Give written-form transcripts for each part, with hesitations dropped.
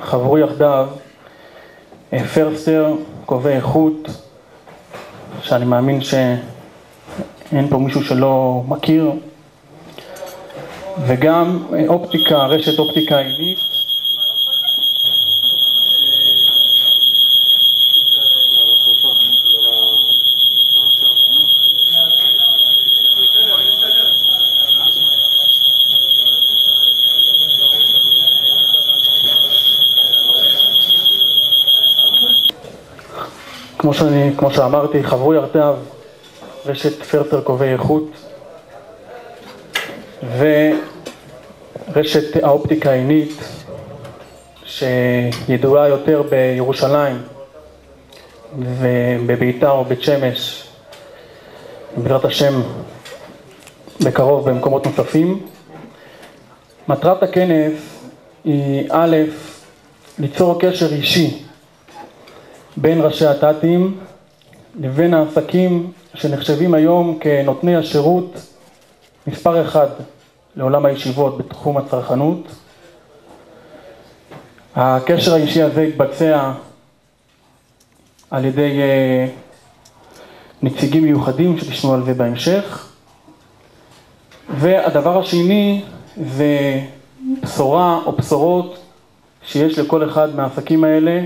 חברו יחדיו פרסטר, קובעי איכות, שאני מאמין שאין פה מישהו שלא מכיר, וגם אופטיקה, רשת אופטיקה עילית, כמו שאמרתי, חברו יחדיו רשת פרסטר קובעי איכות ורשת האופטיקה העינית שידועה יותר בירושלים ובביתר או בית שמש, בעזרת השם בקרוב במקומות נוספים. מטרת הכנס היא א', ליצור קשר אישי בין ראשי הת"תים לבין העסקים שנחשבים היום כנותני השירות מספר אחד לעולם הישיבות בתחום הצרכנות. הקשר האישי הזה יתבצע על ידי נציגים מיוחדים שתשמעו על זה בהמשך. והדבר השני זה בשורה או בשורות שיש לכל אחד מהעסקים האלה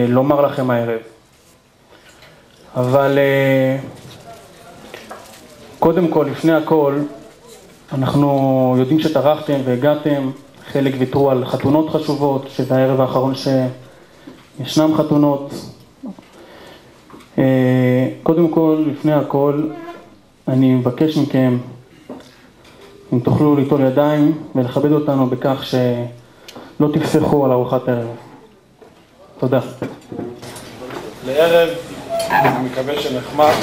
לומר לכם הערב. אבל קודם כל, לפני הכל, אנחנו יודעים שטרחתם והגעתם, חלק ויתרו על חתונות חשובות, שזה הערב האחרון שישנם חתונות. קודם כל, לפני הכל, אני מבקש מכם, אם תוכלו ליטול ידיים ולכבד אותנו בכך שלא תפסחו על ארוחת ערב. תודה. לערב, אני מקווה שנחמד.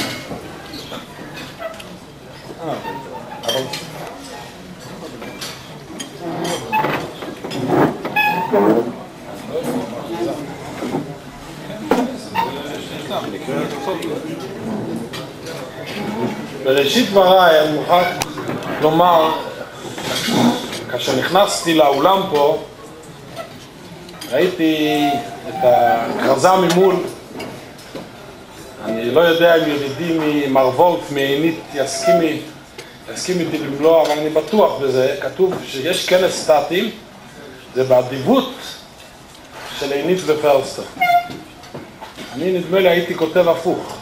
בראשית דבריי אני מוכרח לומר, כאשר נכנסתי לאולם פה, ראיתי את הכרזה ממול. אני לא יודע אם ידידי ממר וולף מעינית יסכים איתי במלוא, אבל אני בטוח בזה. כתוב שיש כנס ת"תים, זה באדיבות של עינית ופרסטר. אני נדמה לי הייתי כותב הפוך,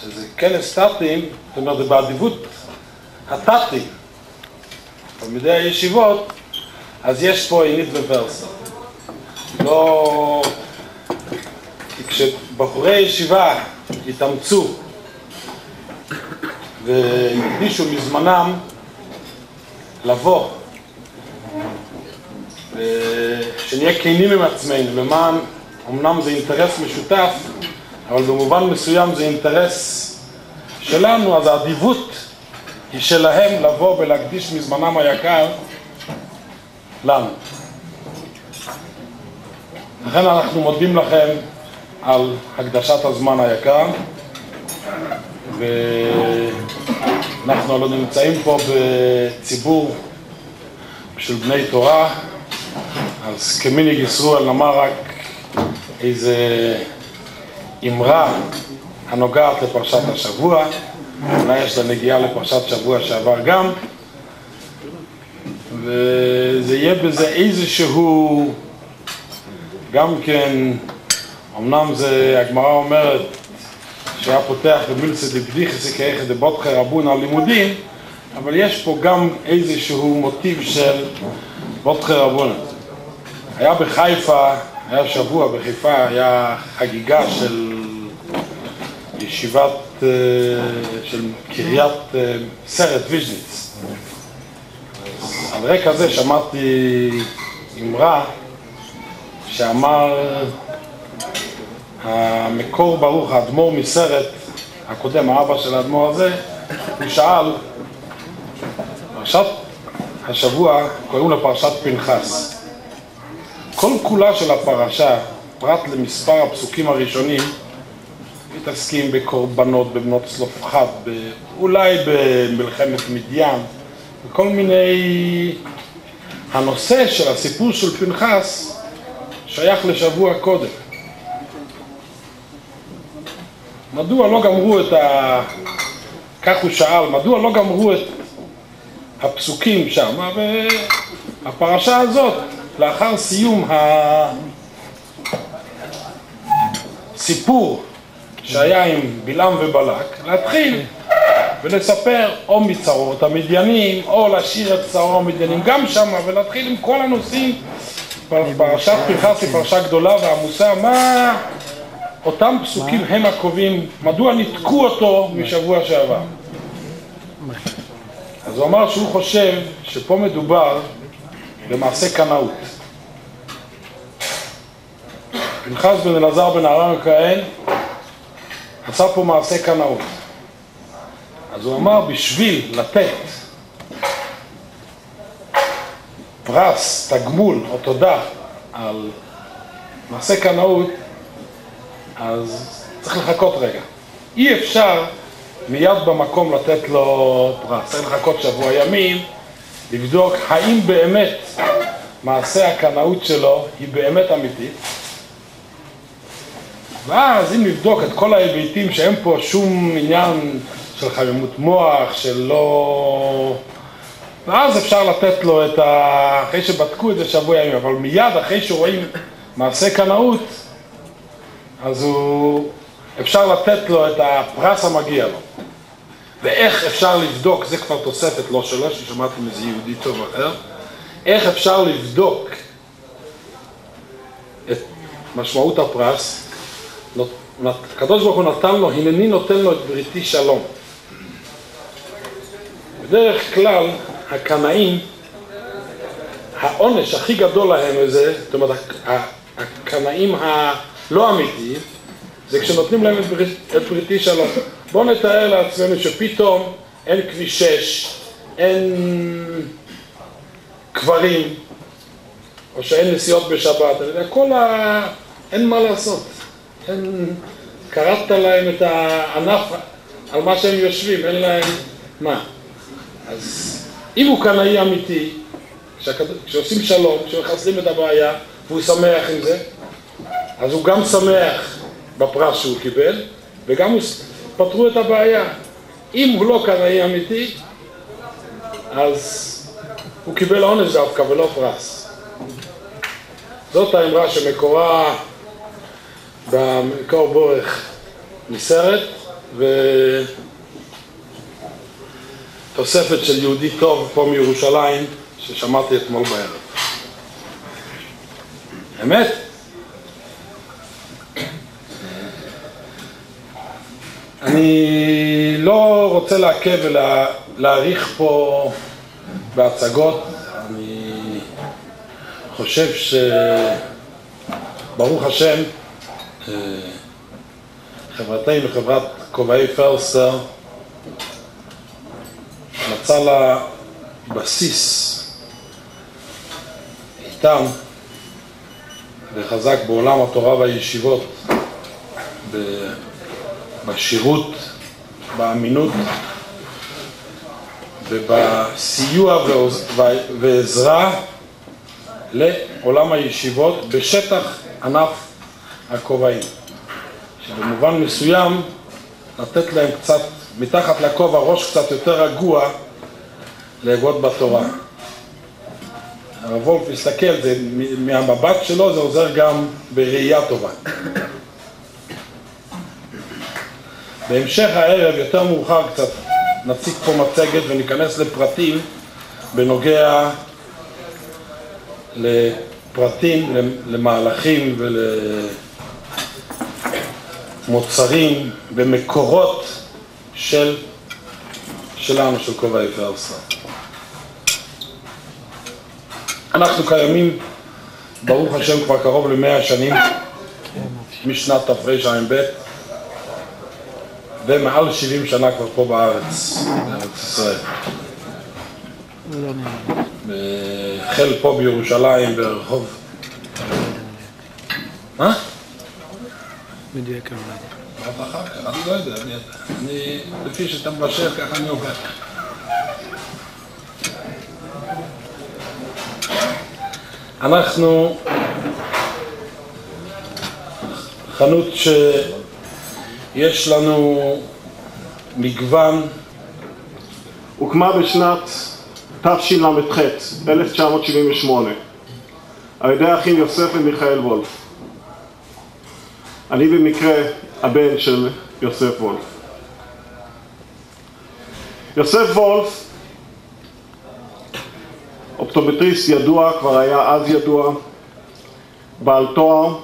שזה כנס ת"תים, זאת אומרת זה באדיבות הת"תים, תלמידי הישיבות, אז יש פה עינית ופרסטר. לא... כי כשבחורי ישיבה התאמצו והקדישו מזמנם לבוא ושנהיה כנים עם עצמנו, למען, אמנם זה אינטרס משותף, אבל במובן מסוים זה אינטרס שלנו, אז האדיבות היא שלהם לבוא ולהקדיש מזמנם היקר לנו. לכן אנחנו מודים לכם על הקדשת הזמן היקר, ואנחנו לא נמצאים פה בציבור של בני תורה, אז כמנהג ישראל נאמר רק איזה אמרה הנוגעת לפרשת השבוע, אולי יש לה נגיעה לפרשת שבוע שעבר גם, וזה יהיה בזה איזשהו, גם כן, אמנם זה, הגמרא אומרת שהיה פותח במילסא דבדיחסא כאיכא דבוטחי רבונא לימודים, אבל יש פה גם איזשהו מוטיב של בוטחי רבונא. היה בחיפה, היה שבוע בחיפה, היה חגיגה של ישיבת, של קריית סרט ויז'ניץ. על רקע זה שמעתי אמרה שאמר המקור ברוך, האדמו"ר מסרט הקודם, האבא של האדמו"ר הזה, הוא שאל, פרשת השבוע קוראים לה פרשת פנחס. כל כולה של הפרשה, פרט למספר הפסוקים הראשונים, מתעסקים בקורבנות, בבנות צלופחד, אולי במלחמת מדיין, וכל מיני הנושא של הסיפור של פנחס שייך לשבוע קודם. מדוע לא גמרו את כך הוא שאל, מדוע לא גמרו את הפסוקים שם, והפרשה הזאת, לאחר סיום הסיפור שהיה עם בלעם ובלק, להתחיל ולספר או מצרות המדיינים, או להשאיר את צרות המדיינים גם שם, ולהתחיל עם כל הנושאים. פרשת פנחס היא פרשה גדולה ועמוסה, מה אותם פסוקים הם הקובעים, מדוע נתקו אותו משבוע שעבר. אז הוא אמר שהוא חושב שפה מדובר במעשה קנאות. פנחס בן אלעזר בן אהרון הכהן עשה פה מעשה קנאות. אז הוא אמר בשביל לתת פרס, תגמול או תודה על מעשה קנאות, אז צריך לחכות רגע. אי אפשר מיד במקום לתת לו פרס. צריך לחכות שבוע ימים, לבדוק האם באמת מעשה הקנאות שלו היא באמת אמיתית. ואז אם נבדוק את כל ההיבטים שאין פה שום עניין של חמימות מוח, ואז אפשר לתת לו אחרי שבדקו את זה שבוע ימים, אבל מיד אחרי שרואים מעשה קנאות, אז אפשר לתת לו את הפרס המגיע לו. ואיך אפשר לבדוק, זה כבר תוספת לא שלו, ששמעתי מזה יהודי טוב אחר, איך אפשר לבדוק את משמעות הפרס. הקדוש ברוך הוא נתן לו, הנני נותן לו את בריתי שלום. בדרך כלל הקנאים, העונש הכי גדול להם זה, זאת אומרת הקנאים הלא אמיתיים, זה כשנותנים להם את בריתי שלום. בואו נתאר לעצמנו שפתאום אין כביש 6, אין קברים, או שאין נסיעות בשבת, אין מה לעשות. קראת להם את הענף על מה שהם יושבים, אין להם מה. אז אם הוא קנאי אמיתי, כשעושים שלום, כשמחסלים את הבעיה, והוא שמח עם זה, אז הוא גם שמח בפרס שהוא קיבל, וגם פתרו את הבעיה. אם הוא לא קנאי אמיתי, אז הוא קיבל עונש דווקא ולא פרס. זאת האמרה שמקורה במקור בורך מסרט, ותוספת של יהודי טוב פה מירושלים ששמעתי אתמול בערב. אמת? אני לא רוצה לעכב ולהאריך פה בהצגות. אני חושב שברוך השם חברתנו, חברת כובעי פרסטר, מצא לה בסיס איתם וחזק בעולם התורה והישיבות, בשירות, באמינות ובסיוע ועזרה לעולם הישיבות בשטח ענף הכובעים, שבמובן מסוים לתת להם קצת מתחת לכובע ראש קצת יותר רגוע להגות בתורה. הרב וולף מסתכל, זה, מהמבט שלו זה עוזר גם בראייה טובה. בהמשך הערב, יותר מאוחר קצת, נציג פה מצגת וניכנס לפרטים בנוגע לפרטים, למהלכים ולמוצרים ומקורות שלנו, של כובעי פרסטר. אנחנו קיימים, ברוך השם, כבר קרוב ל100 שנים, משנת תרע"ב, ומעל 70 שנה כבר פה בארץ, בארץ ישראל. החל פה בירושלים, ברחוב. מה? מדויק הרבה. מה אחר כך? אני לא יודע, אני לפי שאתה מבשל ככה אני עובד. אנחנו חנות שיש לנו מגוון. הוקמה בשנת תשל"ח, 1978, על ידי האחים יוסף ומיכאל וולף. אני במקרה הבן של יוסף וולף. יוסף וולף, אופטומטריסט ידוע, כבר היה אז ידוע, בעל תואר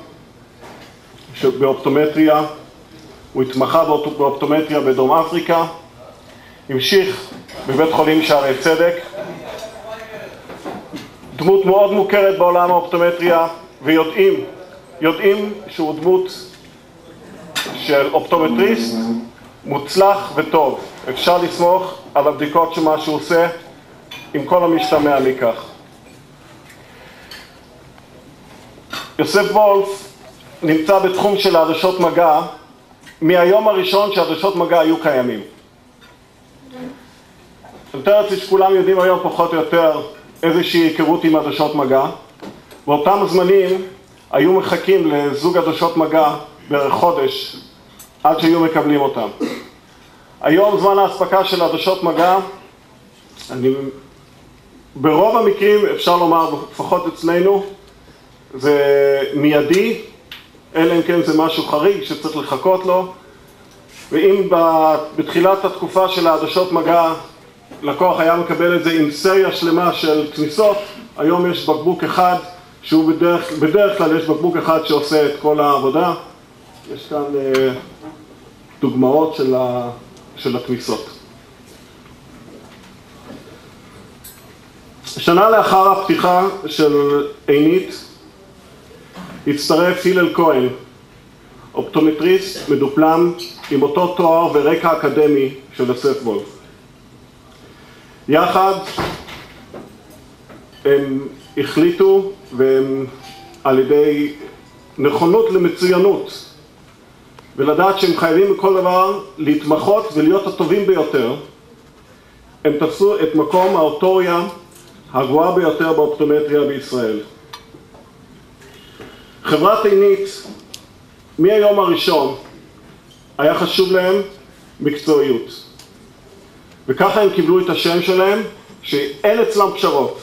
באופטומטריה, הוא התמחה באופטומטריה בדרום אפריקה, המשיך בבית חולים שערי צדק, דמות מאוד מוכרת בעולם האופטומטריה, ויודעים שהוא דמות של אופטומטריסט מוצלח וטוב. אפשר לסמוך על הבדיקות שמה שהוא עושה עם כל המשתמע מכך. יוסף וולף נמצא בתחום של העדשות מגע מהיום הראשון שהעדשות מגע היו קיימים. אני מתאר לעצמי שכולם יודעים היום פחות או יותר איזושהי היכרות עם עדשות מגע. באותם זמנים היו מחכים לזוג עדשות מגע בערך חודש עד שהיו מקבלים אותם. היום זמן ההספקה של עדשות מגע, ברוב המקרים אפשר לומר, לפחות אצלנו, זה מיידי, אלא אם כן זה משהו חריג שצריך לחכות לו. ואם בתחילת התקופה של העדשות מגע לקוח היה מקבל את זה עם סריה שלמה של כניסות, היום יש בקבוק אחד שהוא בדרך כלל יש בקבוק אחד שעושה את כל העבודה. יש כאן דוגמאות של הכניסות. שנה לאחר הפתיחה של עינית הצטרף הלל כהן, אופטומטריסט מדופלם עם אותו תואר ורקע אקדמי של יוסף וולף. יחד הם החליטו, והם על ידי נכונות למצוינות ולדעת שהם חייבים בכל דבר להתמחות ולהיות הטובים ביותר, הם תפסו את מקום האוטוריה הגבוהה ביותר באופטומטריה בישראל. חברת עינית מהיום הראשון היה חשוב להם מקצועיות, וככה הם קיבלו את השם שלהם, שאין אצלם פשרות,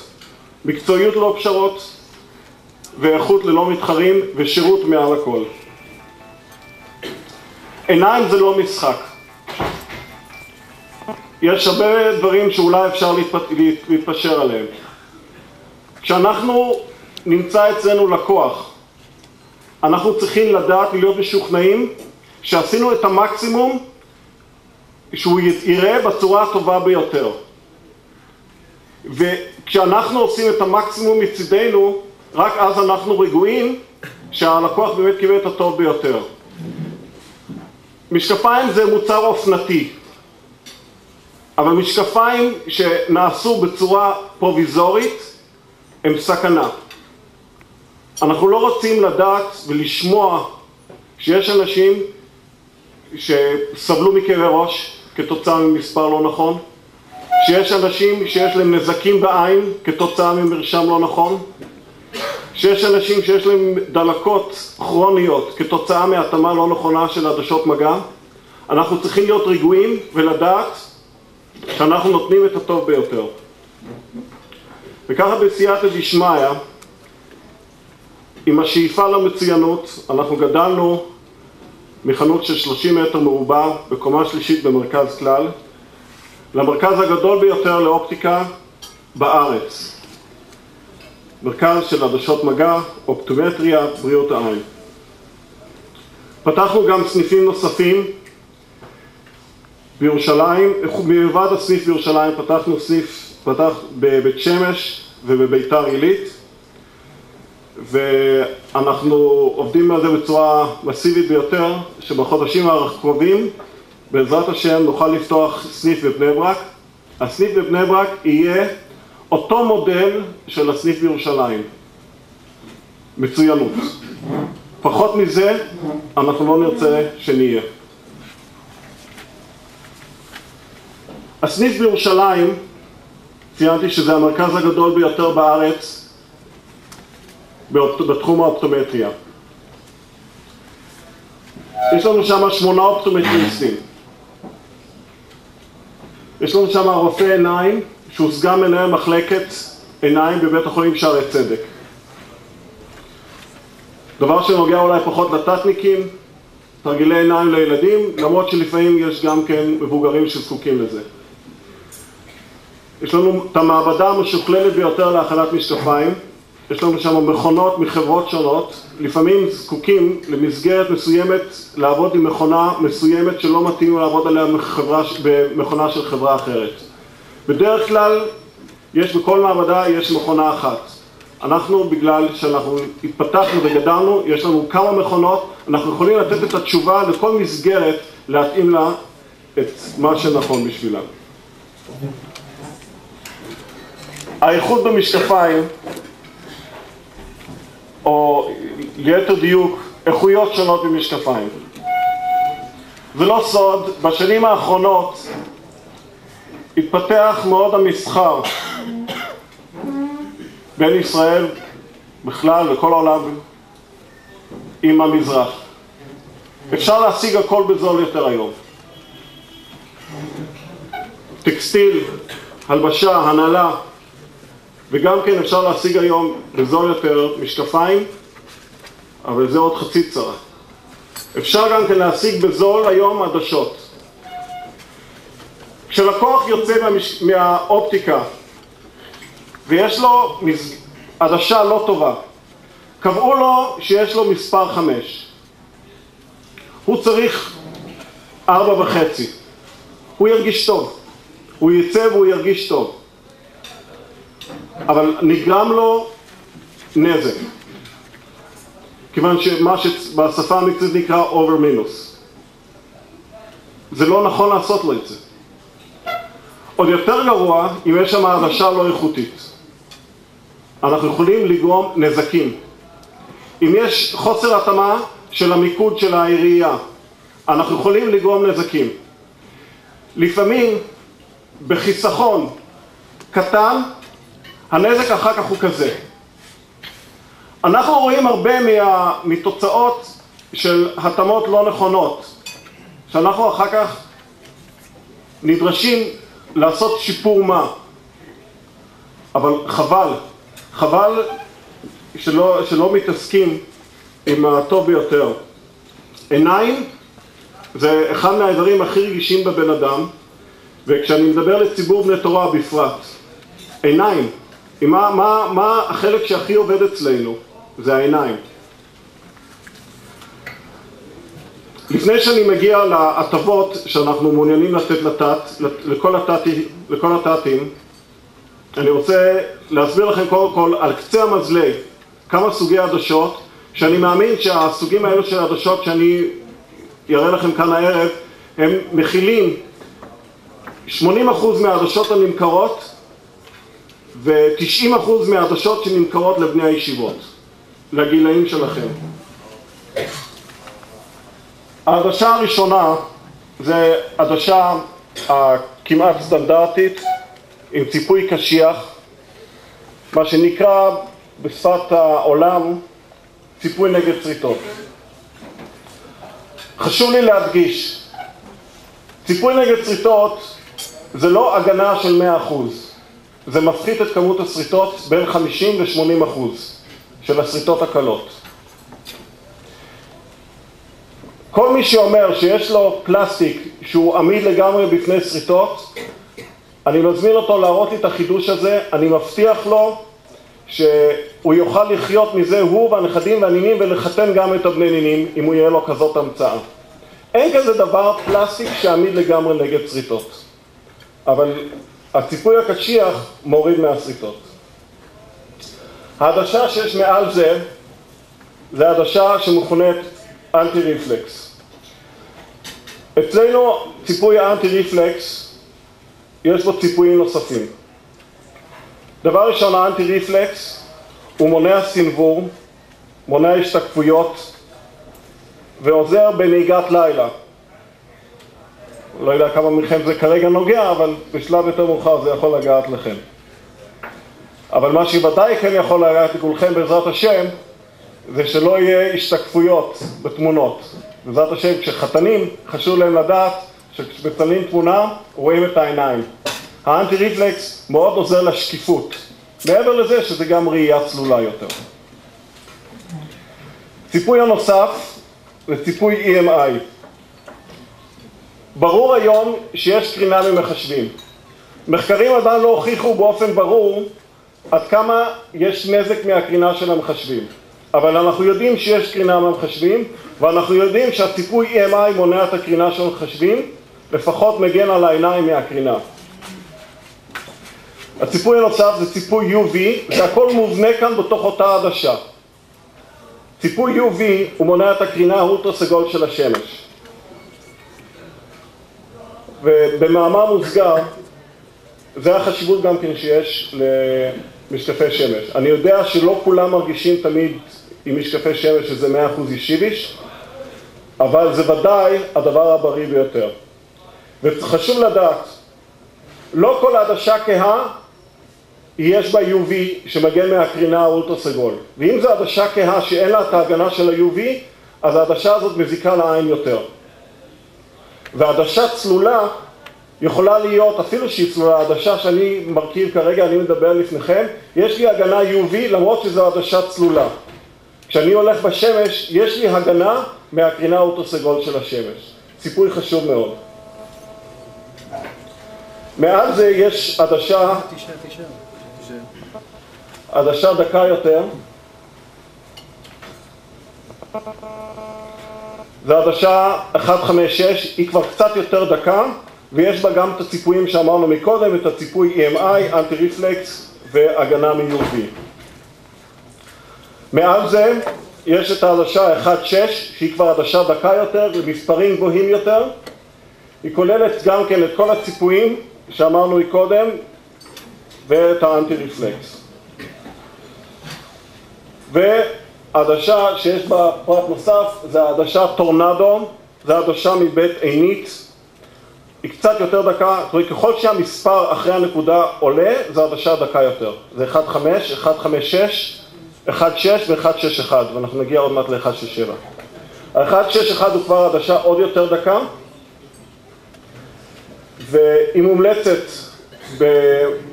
מקצועיות לא פשרות ואיכות ללא מתחרים ושירות מעל הכל. עיניים זה לא משחק. יש הרבה דברים שאולי אפשר להתפשר עליהם. כשאנחנו נמצא אצלנו לקוח, אנחנו צריכים לדעת ולהיות משוכנעים שעשינו את המקסימום שהוא יראה בצורה הטובה ביותר. וכשאנחנו עושים את המקסימום מצידנו, רק אז אנחנו רגועים שהלקוח באמת קיבל את הטוב ביותר. משקפיים זה מוצר אופנתי, אבל משקפיים שנעשו בצורה פרוביזורית הם סכנה. אנחנו לא רוצים לדעת ולשמוע שיש אנשים שסבלו מכאבי ראש כתוצאה ממספר לא נכון, שיש אנשים שיש להם נזקים בעין כתוצאה ממרשם לא נכון, שיש אנשים שיש להם דלקות כרוניות כתוצאה מהתאמה לא נכונה של עדשות מגע. אנחנו צריכים להיות רגועים ולדעת שאנחנו נותנים את הטוב ביותר. וככה בסייעתא דשמיא, עם השאיפה למצוינות, אנחנו גדלנו מחנות של 30 מטר מרובע בקומה שלישית במרכז כלל, למרכז הגדול ביותר לאופטיקה בארץ. מרכז של עדשות מגע, אופטומטריה, בריאות העין. פתחנו גם סניפים נוספים בירושלים, מלבד הסניף בירושלים פתחנו סניף בבית שמש ובביתר עילית, ואנחנו עובדים על זה בצורה מסיבית ביותר, שבחודשים הקרובים בעזרת השם נוכל לפתוח סניף בבני ברק. הסניף בבני ברק יהיה אותו מודל של הסניף בירושלים. מצוינות. פחות מזה אנחנו לא נרצה שנהיה. הסניף בירושלים, ציינתי שזה המרכז הגדול ביותר בארץ בתחום האופטומטריה. יש לנו שם 8 אופטומטריסטים. יש לנו שם רופא עיניים, שהוא סגן מנהל מחלקת עיניים בבית החולים שערי צדק. דבר שנוגע אולי פחות לטטניקים, תרגילי עיניים לילדים, למרות שלפעמים יש גם כן מבוגרים שזקוקים לזה. יש לנו את המעבדה המשוכללת ביותר להכנת משקפיים. יש לנו שם מכונות מחברות שונות. לפעמים זקוקים למסגרת מסוימת לעבוד עם מכונה מסוימת שלא מתאים לעבוד עליה במכונה של חברה אחרת. בדרך כלל יש בכל מעבדה יש מכונה אחת. אנחנו, בגלל שאנחנו התפתחנו וגדלנו, יש לנו כמה מכונות, אנחנו יכולים לתת את התשובה לכל מסגרת, להתאים לה את מה שנכון בשבילה. האיכות במשקפיים, או ליתר דיוק, איכויות שונות במשקפיים. זה לא סוד, בשנים האחרונות התפתח מאוד המסחר בין ישראל בכלל וכל העולם עם המזרח. אפשר להשיג הכל בזול יותר היום. טקסטיל, הלבשה, הנעלה, וגם כן אפשר להשיג היום בזול יותר משקפיים, אבל זה עוד חצי צרה. אפשר גם כן להשיג בזול היום עדשות. כשלקוח יוצא מהאופטיקה ויש לו עדשה לא טובה, קבעו לו שיש לו מספר 5. הוא צריך 4.5. הוא ירגיש טוב. הוא יצא והוא ירגיש טוב. אבל נגרם לו נזק. כיוון שמה שבשפה המקצועית נקרא over minus. זה לא נכון לעשות לו את זה. עוד יותר גרוע אם יש שם עדשה לא איכותית. אנחנו יכולים לגרום נזקים. אם יש חוסר התאמה של המיקוד של העירייה, אנחנו יכולים לגרום נזקים. לפעמים בחיסכון קטן, הנזק אחר כך הוא כזה. אנחנו רואים הרבה מתוצאות של התאמות לא נכונות, שאנחנו אחר כך נדרשים לעשות שיפור מה. אבל חבל שלא מתעסקים עם הטוב ביותר. עיניים זה אחד מהאיברים הכי רגישים בבן אדם, וכשאני מדבר לציבור בני תורה בפרט, עיניים, מה החלק שהכי עובד אצלנו? זה העיניים. לפני שאני מגיע להטבות שאנחנו מעוניינים לתת לכל התתים, אני רוצה להסביר לכם קודם כל על קצה המזלג כמה סוגי עדשות, שאני מאמין שהסוגים האלו של עדשות שאני אראה לכם כאן הערב, הם מכילים 80% מהעדשות הנמכרות ו-90% מהעדשות שנמכרות לבני הישיבות, לגילאים שלכם. העדשה הראשונה זה עדשה כמעט סטנדרטית עם ציפוי קשיח, מה שנקרא בשפת העולם ציפוי נגד צריטות. חשוב לי להדגיש, ציפוי נגד צריטות זה לא הגנה של 100%, זה מפחית את כמות השריטות בין 50 ל-80% של השריטות הקלות. כל מי שאומר שיש לו פלסטיק שהוא עמיד לגמרי בפני שריטות, אני מזמין אותו להראות לי את החידוש הזה. אני מבטיח לו שהוא יוכל לחיות מזה, הוא והנכדים והנינים, ולחתן גם את הבני נינים אם הוא יהיה לו כזאת המצאה. אין כזה דבר פלסטיק שעמיד לגמרי נגד שריטות, אבל הציפוי הקשיח מוריד מהשריטות. העדשה שיש מעל זה העדשה שמכונת אנטי ריפלקס. אצלנו ציפוי האנטי ריפלקס יש בו ציפויים נוספים. דבר ראשון, האנטי ריפלקס הוא מונע סנוור, מונע השתקפויות ועוזר בנהיגת לילה. לא יודע כמה מכם זה כרגע נוגע, אבל בשלב יותר מאוחר זה יכול לגעת לכם. אבל מה שוודאי כן יכול להראות לכולכם בעזרת השם, זה שלא יהיה השתקפויות בתמונות. בעזרת השם, כשחתנים חשוב להם לדעת שכשמצלמים תמונה רואים את העיניים. האנטי ריפלקס מאוד עוזר לשקיפות. מעבר לזה שזה גם ראייה צלולה יותר. ציפוי הנוסף זה ציפוי EMI. ברור היום שיש קרינה ממחשבים. מחקרים עדיין לא הוכיחו באופן ברור עד כמה יש נזק מהקרינה של המחשבים. אבל אנחנו יודעים שיש קרינה מהמחשבים, ואנחנו יודעים שהציפוי EMI מונע את הקרינה של המחשבים, לפחות מגן על העיניים מהקרינה. הציפוי הנוסף זה ציפוי UV, זה הכל מובנה כאן בתוך אותה עדשה. ציפוי UV הוא מונע את הקרינה האולטרה-סגול של השמש. ובמאמר מוסגר, זה החשיבות גם כן שיש למשקפי שמש. אני יודע שלא כולם מרגישים תמיד עם משקפי שמש שזה 100% ישיביש, אבל זה ודאי הדבר הבריא ביותר. וחשוב לדעת, לא כל העדשה כהה יש בה UV שמגן מהקרינה האולטרה-סגול. ואם זו עדשה כהה שאין לה את ההגנה של ה-UV, אז העדשה הזאת מזיקה לעין יותר. והעדשה צלולה יכולה להיות, אפילו שהיא צלולה, העדשה שאני מרכיב כרגע, אני מדבר לפניכם, יש לי הגנה UV למרות שזו עדשה צלולה. כשאני הולך בשמש, יש לי הגנה מהקרינה האולטרה-סגול של השמש. ציפוי חשוב מאוד. מעל זה יש עדשה דקה יותר. זו עדשה 156, היא כבר קצת יותר דקה, ויש בה גם את הציפויים שאמרנו מקודם, את הציפוי EMI, אנטי ריפלקס והגנה מ-UV. מעל זה יש את העדשה 1.6, שהיא כבר עדשה דקה יותר, במספרים גבוהים יותר. היא כוללת גם כן את כל הציפויים שאמרנו מקודם, ואת האנטי ריפלקס. והעדשה שיש בה פרט נוסף, זה העדשה טורנדו, זה העדשה מבית עינית. היא קצת יותר דקה, זאת אומרת, ככל שהמספר אחרי הנקודה עולה, זה עדשה דקה יותר. זה 1.5, 1.56, 1.6 ו-1.61, ואנחנו נגיע עוד מעט ל-1.67. ה-1.61 הוא כבר עדשה עוד יותר דקה, והיא מומלצת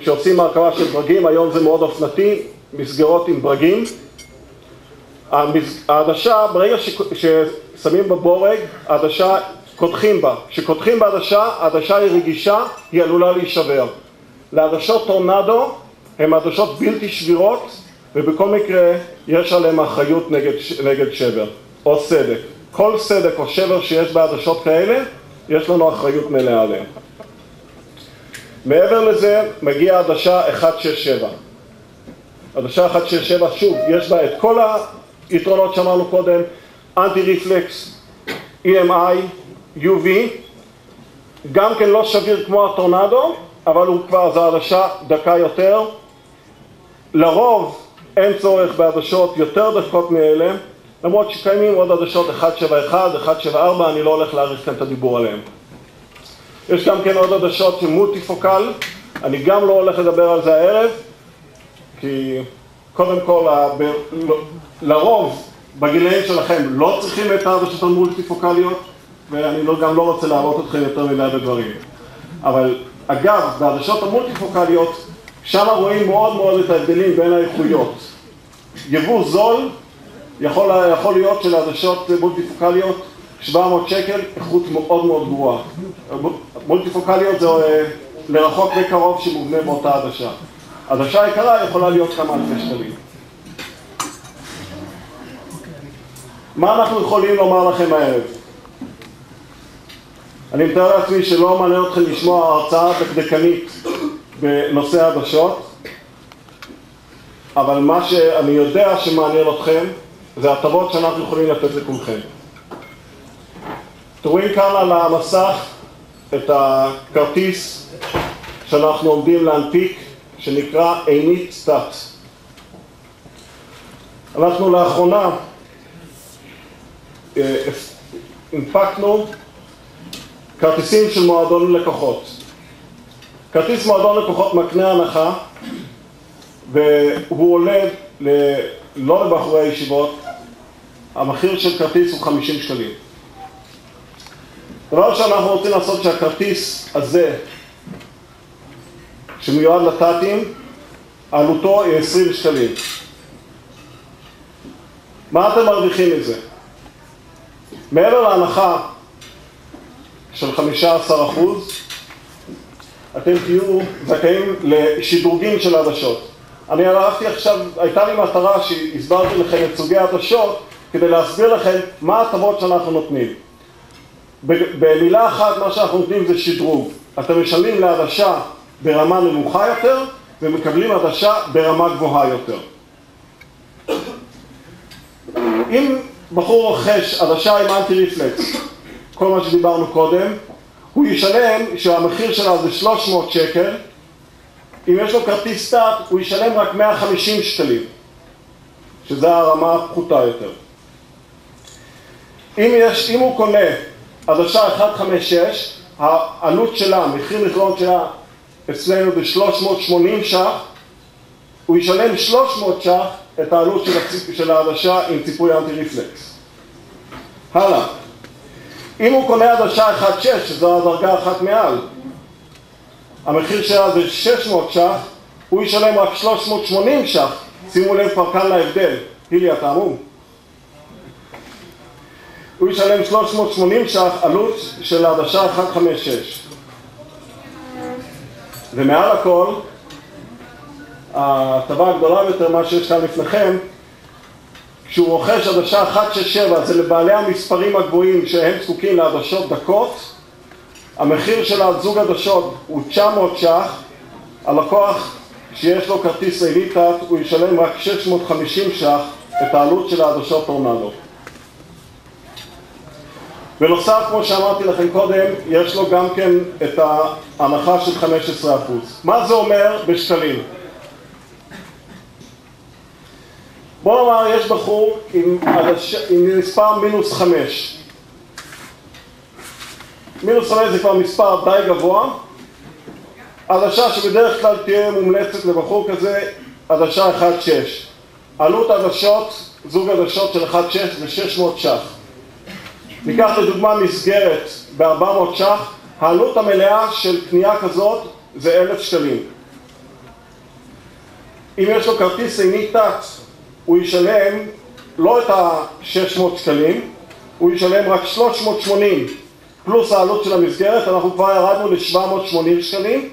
כשעושים הרכבה של ברגים, היום זה מאוד אופנתי, מסגרות עם ברגים. העדשה, ברגע ששמים בבורג, העדשה קודחים בה. כשקודחים בעדשה, העדשה היא רגישה, היא עלולה להישבר. לעדשות טורנדו הן עדשות בלתי שבירות, ובכל מקרה יש עליהן אחריות נגד שבר או סדק. כל סדק או שבר שיש בעדשות כאלה, יש לנו אחריות מלאה עליהן. מעבר לזה מגיעה עדשה 167. עדשה 167, שוב, יש בה את כל היתרונות שאמרנו קודם, אנטי ריפלקס, EMI, UV, גם כן לא שביר כמו הטורנדו, אבל הוא כבר זו עדשה דקה יותר. לרוב אין צורך בעדשות יותר דקות מאלה, למרות שקיימים עוד עדשות 171, 174, אני לא הולך להאריך כאן את הדיבור עליהם. יש גם כן עוד עדשות של מולטיפוקל, אני גם לא הולך לדבר על זה הערב, כי קודם כל, לרוב בגילאים שלכם לא צריכים את העדשות המולטיפוקליות, ואני גם לא רוצה להראות אתכם יותר מדי בדברים. אבל אגב, בעדשות המולטיפוקליות, שם רואים מאוד מאוד את ההבדלים בין האיכויות. יבוא זול יכול להיות של עדשות מולטיפוקליות 700 שקל, איכות מאוד מאוד גרועה. מולטיפוקליות זה לרחוק וקרוב שמובנה באותה עדשה. עדשה יקרה יכולה להיות כמה אלפי שקלים. מה אנחנו יכולים לומר לכם הערב? אני מתאר לעצמי שלא מעניין אתכם לשמוע הרצאה דקדקנית בנושא עדשות, אבל מה שאני יודע שמעניין אתכם זה הטבות שאנחנו יכולים לתת לכולכם. אתם רואים כאן על המסך את הכרטיס שאנחנו עומדים להנפיק, שנקרא עינית סטאט. אנחנו לאחרונה הנפקנו כרטיסים של מועדון לקוחות. כרטיס מועדון לקוחות מקנה הנחה, והוא עולה לא לבחורי הישיבות, המחיר של כרטיס הוא 50 שקלים. דבר שאנחנו רוצים לעשות שהכרטיס הזה, שמיועד לטאטים, עלותו היא 20 שקלים. מה אתם מרוויחים מזה? מעבר להנחה של 15%, אתם תהיו זכאים לשדרוגים של העדשות. אני הלכתי עכשיו, הייתה לי מטרה שהסברתי לכם את סוגי העדשות, כדי להסביר לכם מה ההטבות שאנחנו נותנים. במילה אחת, מה שאנחנו נותנים זה שדרוג. אתם משלמים לעדשה ברמה נמוכה יותר, ומקבלים עדשה ברמה גבוהה יותר. אם בחור רוכש עדשה עם אנטי-ריפלקס, כל מה שדיברנו קודם, הוא ישלם שהמחיר שלה זה 300 שקל, אם יש לו כרטיס סטארט, הוא ישלם רק 150 שקלים, שזה הרמה הפחותה יותר. אם הוא קונה עדשה 156, העלות שלה, מחיר מכלול שלה, אצלנו ב-380 ש"ח, הוא ישלם 300 ש"ח את העלות של העדשה עם ציפוי אנטי-ריפלקס. הלאה. אם הוא קונה עדשה 1.6, שזו הדרגה אחת מעל, המחיר שלה זה 600 ש"ח, הוא ישלם רק 380 ש"ח. שימו לב כבר כאן להבדל. הילי, אתה אמור? הוא ישלם 380 ש"ח עלות של העדשה 156. ומעל הכל, ההטבה הגדולה יותר, מה שיש כאן לפניכם, כשהוא רוכש עדשה 167, זה לבעלי המספרים הגבוהים שהם זקוקים לעדשות דקות, המחיר של הזוג עדשות הוא 900 ש"ח, הלקוח שיש לו כרטיס אליטת, הוא ישלם רק 650 ש"ח את העלות של העדשות טורנדו. בנוסף, כמו שאמרתי לכם קודם, יש לו גם כן את ההנחה של 15%. מה זה אומר בשקלים? בוא נאמר, יש בחור עם מספר מינוס 5. מינוס 5 זה כבר מספר די גבוה. עדשה שבדרך כלל תהיה מומלצת לבחור כזה, עדשה 1.6. עלות עדשות, זוג עדשות של 1.6 זה 600 ש"ח. ניקח לדוגמה מסגרת ב-400 ש"ח, העלות המלאה של קנייה כזאת זה 1,000 שקלים. אם יש לו כרטיס עיני תת, הוא ישלם לא את ה-600 שקלים, הוא ישלם רק 380 פלוס העלות של המסגרת, אנחנו כבר ירדנו ל-780 שקלים,